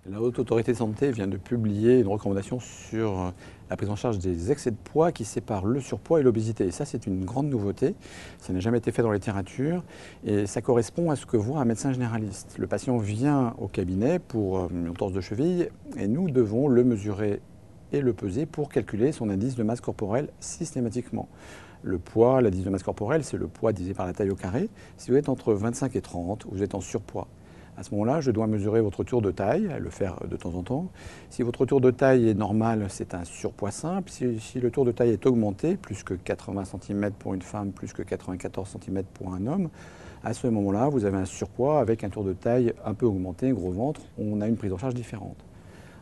La Haute Autorité de Santé vient de publier une recommandation sur la prise en charge des excès de poids qui sépare le surpoids et l'obésité. Et ça, c'est une grande nouveauté. Ça n'a jamais été fait dans la littérature et ça correspond à ce que voit un médecin généraliste. Le patient vient au cabinet pour une entorse de cheville et nous devons le mesurer et le peser pour calculer son indice de masse corporelle systématiquement. Le poids, l'indice de masse corporelle, c'est le poids divisé par la taille au carré. Si vous êtes entre 25 et 30, vous êtes en surpoids. À ce moment-là, je dois mesurer votre tour de taille, le faire de temps en temps. Si votre tour de taille est normal, c'est un surpoids simple. Si le tour de taille est augmenté, plus que 80 cm pour une femme, plus que 94 cm pour un homme, à ce moment-là, vous avez un surpoids avec un tour de taille un peu augmenté, gros ventre. On a une prise en charge différente.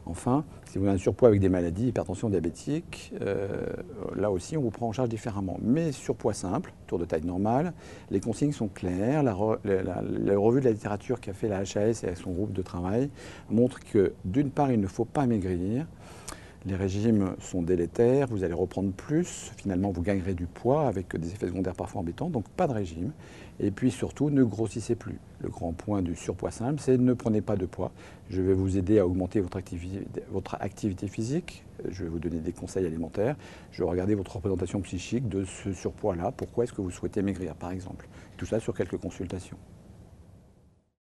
Enfin, si vous avez un surpoids avec des maladies, hypertension diabétique, là aussi on vous prend en charge différemment. Mais surpoids simple, tour de taille normale, les consignes sont claires. La revue de la littérature qu'a fait la HAS et son groupe de travail montre que d'une part il ne faut pas maigrir. Les régimes sont délétères, vous allez reprendre plus, finalement vous gagnerez du poids avec des effets secondaires parfois embêtants, donc pas de régime. Et puis surtout, ne grossissez plus. Le grand point du surpoids simple, c'est ne prenez pas de poids. Je vais vous aider à augmenter votre activité physique, je vais vous donner des conseils alimentaires, je vais regarder votre représentation psychique de ce surpoids-là, pourquoi est-ce que vous souhaitez maigrir par exemple. Tout ça sur quelques consultations.